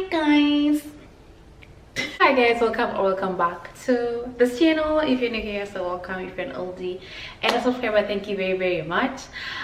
Guys, hi guys, welcome back to this channel. If you're new here, so welcome. If you're an oldie and a subscriber, thank you very much.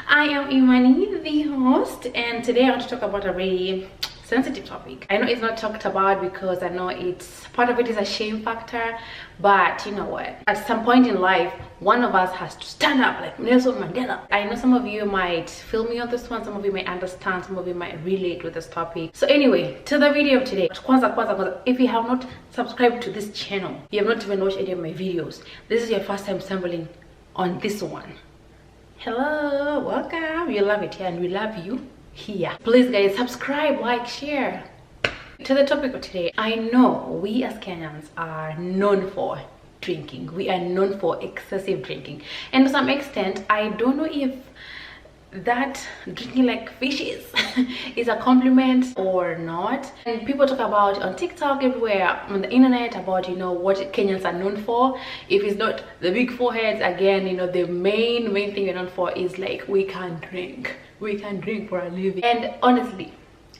I am Imani, the host, and today I want to talk about a very sensitive topic. I know it's not talked about because I know it's part of it is a shame factor, but you know what, at some point in life one of us has to stand up like Nelson Mandela. I know some of you might feel me on this one, some of you may understand, some of you might relate with this topic. So anyway, to the video of today. Kwanza, if you have not subscribed to this channel, you have not even watched any of my videos, this is your first time stumbling on this one, hello, welcome. You love it here and we love you here. Please guys, subscribe, like, share. To the topic of today, I know we as Kenyans are known for drinking. We are known for excessive drinking, and to some extent I don't know if that drinking like fishes is a compliment or not. And people talk about on TikTok, everywhere on the internet, about, you know, what Kenyans are known for. If it's not the big foreheads, again, you know, the main thing we're known for is like we can drink for a living. And honestly,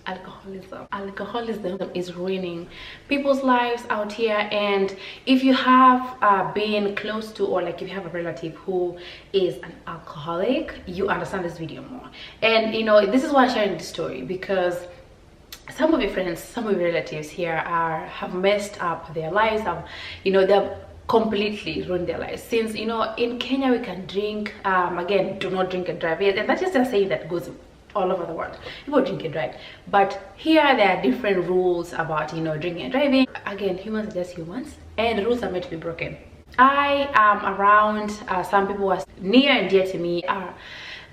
alcoholism is ruining people's lives out here. And if you have been close to, or like if you have a relative who is an alcoholic, you understand this video more. And you know, this is why I'm sharing this story, because some of your friends, some of your relatives here have messed up their lives. They've completely ruined their lives. Since, you know, in Kenya we can drink, again, do not drink and drive, and that's just a saying that goes all over the world. People drink and drive, but here there are different rules about, you know, drinking and driving. Again, humans are just humans, and the rules are meant to be broken. I am around some people who are near and dear to me,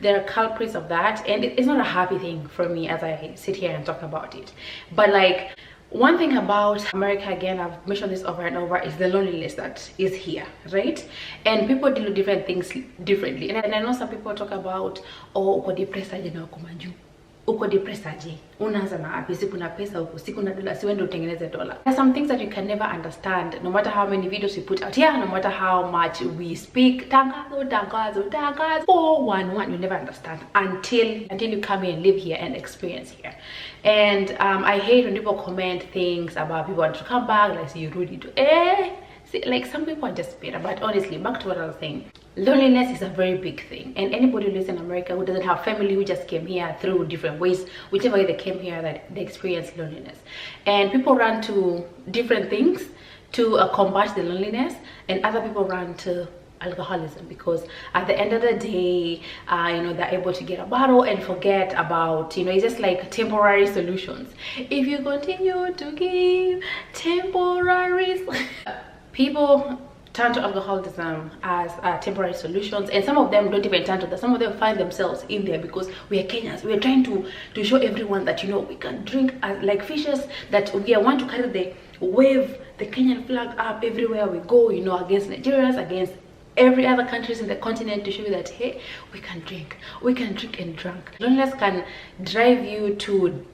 they're culprits of that, and it's not a happy thing for me as I sit here and talk about it. But like, one thing about America, again, I've mentioned this over and over, is the loneliness that is here, right? And people deal with different things differently. And I know some people talk about, oh, uko depressed aje na uko manju, uko depressed aje, unaanza na api, siku na pesa huko, siku na dola, siwende utengeneze dola. There are some things that you can never understand, no matter how many videos we put out here, no matter how much we speak, tangazo, 411, you never understand until you come here and live here and experience here. And I hate when people comment things about people want to come back, like, see, you really do, see, like, some people are just bitter. But honestly, back to what I was saying, loneliness is a very big thing. And anybody who lives in America who doesn't have family, who just came here through different ways, whichever way they came here, that they experience loneliness. And people run to different things to combat the loneliness, and other people run to alcoholism, because at the end of the day, you know, they're able to get a bottle and forget about, you know, it's just like temporary solutions. If you continue to give temporary people turn to alcoholism as temporary solutions, and some of them don't even turn to that. Some of them find themselves in there because we are Kenyans. We are trying to show everyone that, you know, we can drink as like fishes, that we want to carry the Kenyan flag up everywhere we go, you know, against Nigerians, against every other countries in the continent, to show you that, hey, we can drink and drunk. Loneliness can drive you to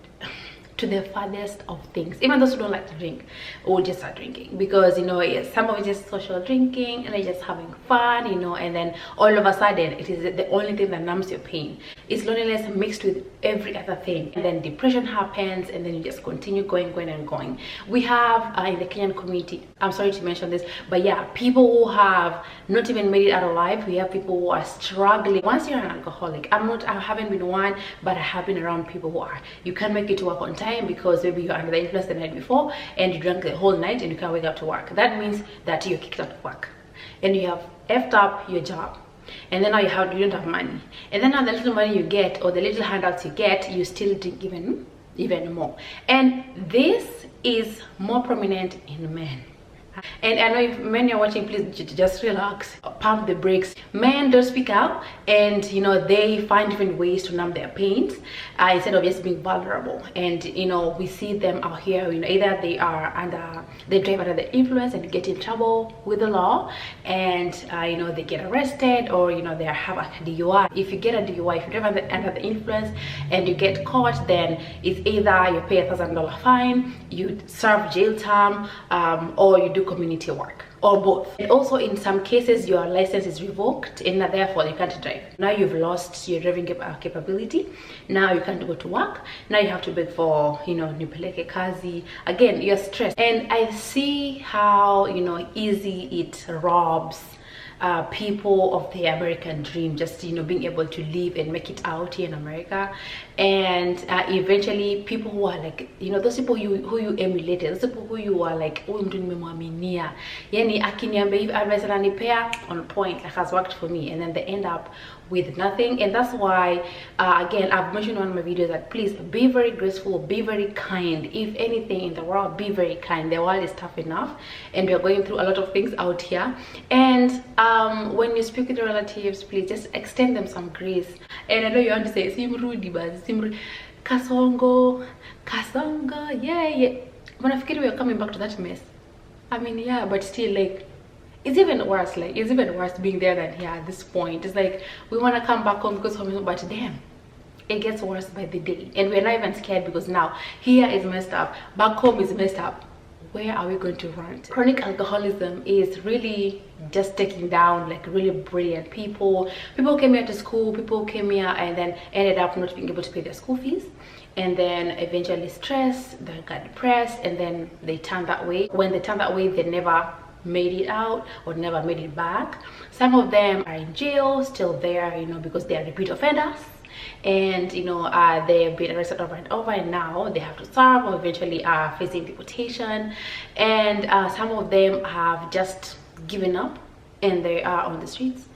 the farthest of things. Even those who don't like to drink or just start drinking, because, you know, some of it is social drinking and they're just having fun, you know, and then all of a sudden it is the only thing that numbs your pain. It's loneliness mixed with every other thing, and then depression happens, and then you just continue going and going. We have in the Kenyan community, I'm sorry to mention this, but yeah, people who have not even made it out alive. We have people who are struggling. Once you're an alcoholic, I haven't been one, but I have been around people who are, you can't make it to work on time because maybe you're under the influence the night before and you drank the whole night and you can't wake up to work. That means that you're kicked out of work and you have effed up your job, and then now you don't have money, and then now the little money you get, or the little handouts you get, you still drink even more. And this is more prominent in men. And I know if men are watching, please just relax, pump the brakes. Men don't speak out, and you know, they find different ways to numb their pains instead of just being vulnerable. And you know, we see them out here, you know, either they drive under the influence and get in trouble with the law, and you know, they get arrested, or you know, they have a DUI. If you get a DUI, if you drive under the influence and you get caught, then it's either you pay $1,000 fine, you serve jail time, or you do community work, or both. And also in some cases your license is revoked and therefore you can't drive. Now you've lost your driving capability. Now you can't go to work. Now you have to beg for, you know, nipeleke kazi. Again, you're stressed. And I see how, you know, easy it robs people of the American dream, just, you know, being able to live and make it out here in America. And eventually people who are like, you know, those people who you emulated, those people who you are like, oh, mtu nimemwaminia, yani akiniambia hivi advice ananipea on point, like has worked for me, and then they end up with nothing. And that's why again, I've mentioned in one of my videos that please be very graceful, be very kind. If anything in the world, be very kind. The world is tough enough and we're going through a lot of things out here. And when you speak with your relatives, please just extend them some grace. And I know you want to say simrudi, but simrudi kasongo, yeah, manafikiri we are coming back to that mess. I mean, yeah, but still, like, it's even worse. Like, it's even worse being there than here at this point. It's like we want to come back home because home is, but damn, it gets worse by the day, and we're not even scared because now here is messed up, back home is messed up. Where are we going to run to? Chronic alcoholism is really just taking down like really brilliant people. People came here to school, people came here and then ended up not being able to pay their school fees, and then eventually stressed, they got depressed, and then they turned that way. When they turned that way, they never made it out or never made it back. Some of them are in jail, still there, you know, because they are repeat offenders, and you know, they've been arrested over and over, and now they have to serve or eventually are facing deportation. And some of them have just given up and they are on the streets.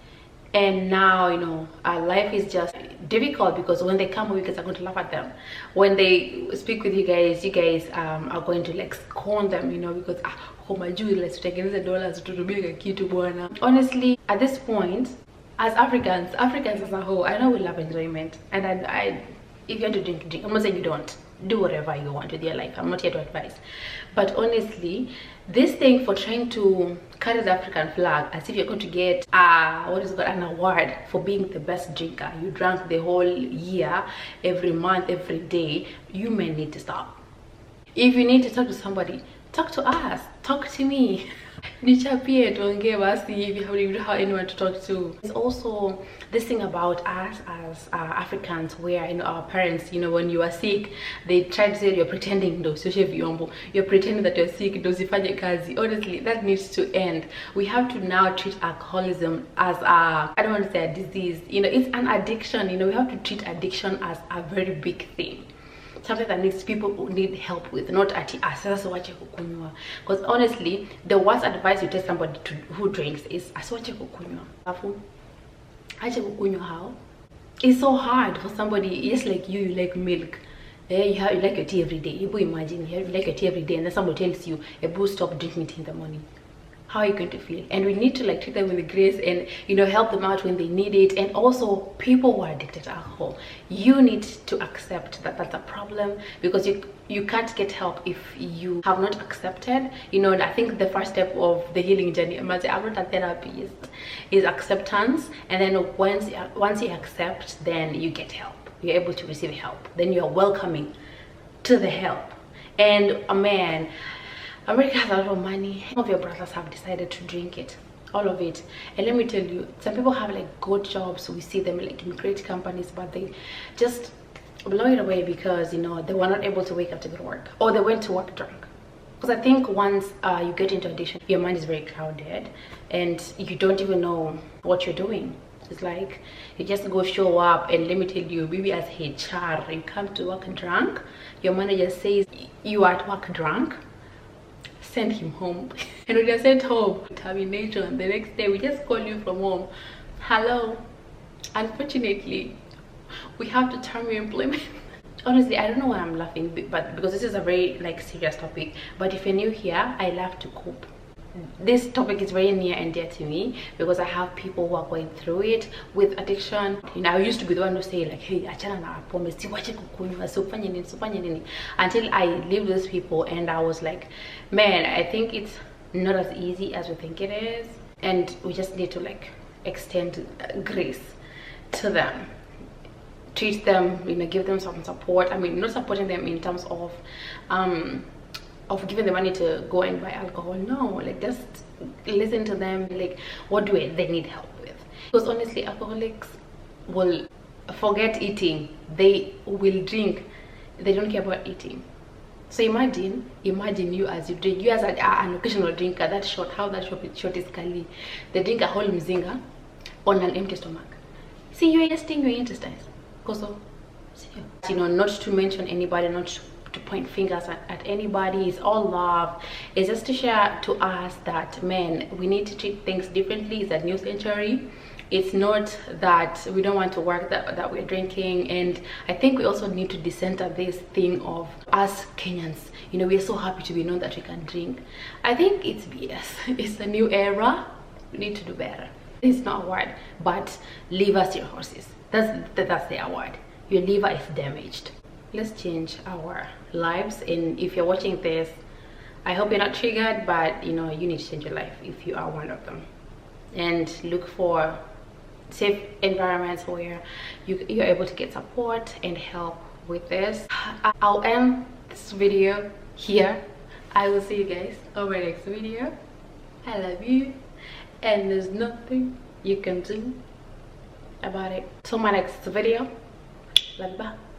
And now, you know, life is just difficult because when they come home, you guys are going to laugh at them. When they speak with you guys are going to like scorn them, you know, because honestly, at this point, as Africans as a whole, I know we love enjoyment, and I if you want to drink, I'm not saying you don't. Do whatever you want with your life. I'm not here to advise. But honestly, this thing for trying to carry the African flag as if you're going to get what is it called, an award for being the best drinker. You drank the whole year, every month, every day. You may need to stop. If you need to talk to somebody, talk to us, talk to me. Nichapie tuongee basi if you have anyone to talk to. It's also this thing about us as Africans, where, you know, our parents, you know, when you are sick, they try to say you're pretending, you're pretending that you're sick, usifanye kazi. Honestly, that needs to end. We have to now treat alcoholism as I don't want to say a disease, you know, it's an addiction. You know, we have to treat addiction as a very big thing, something that needs people who need help with, not at asasa wache kukunywa. Because honestly, the worst advice you tell somebody who drinks is asiwache kukunywa. Ache kukunywa how? It's so hard for somebody, just like you like milk. You like your tea every day. You imagine you like your tea every day, and then somebody tells you, stop drinking tea in the morning. How are you going to feel? And we need to like treat them with grace and, you know, help them out when they need it. And also people who are addicted to alcohol, you need to accept that that's a problem, because you can't get help if you have not accepted. You know, and I think the first step of the healing journey, I'm not a therapist, is acceptance. And then once you accept, then you get help. You're able to receive help. Then you're welcoming to the help. And man, America has a lot of money. Some of your brothers have decided to drink it, all of it. And let me tell you, some people have like good jobs. We see them like in great companies, but they just blow it away because, you know, they were not able to wake up to go to work, or they went to work drunk. Because I think once you get into addiction, your mind is very crowded and you don't even know what you're doing. It's like you just go show up, and let me tell you, maybe as HR, you come to work drunk, your manager says you are at work drunk, send him home. And when you're sent home, termination. The next day we just call you from home, hello, unfortunately we have to terminate your employment. Honestly, I don't know why I'm laughing, but because this is a very like serious topic. But if you're new here, I love to cope. This topic is very near and dear to me because I have people who are going through it with addiction. You know, I used to be the one to say like, hey, achana na pombe, siwache kukunywa, sifanye nini, until I lived with those people and I was like, man, I think it's not as easy as we think it is, and we just need to like extend grace to them, treat them, you know, give them some support. I mean, not supporting them in terms of of giving the money to go and buy alcohol. No, like just listen to them, like what do they need help with? Because honestly, alcoholics will forget eating, they will drink, they don't care about eating. So imagine you as you drink, you as an occasional drinker, that shot, how that shot is kali. They drink a whole mzinga on an empty stomach. See, you're wasting your intestines. Koso, you know, not to mention anybody, not to point fingers at anybody. It's all love. It's just to share to us that, man, we need to treat things differently. It's a new century. It's not that we don't want to work, that we're drinking. And I think we also need to decenter this thing of us Kenyans, you know, we're so happy to be known that we can drink. I think it's BS. It's a new era. We need to do better. It's not a word, but liver cirrhosis, that's their word. Your liver is damaged. Let's change our lives. And if you're watching this, I hope you're not triggered, but you know, you need to change your life if you are one of them. And look for safe environments where you're able to get support and help with this. I'll end this video here. I will see you guys on my next video. I love you, and there's nothing you can do about it. Till my next video. Love you, bye.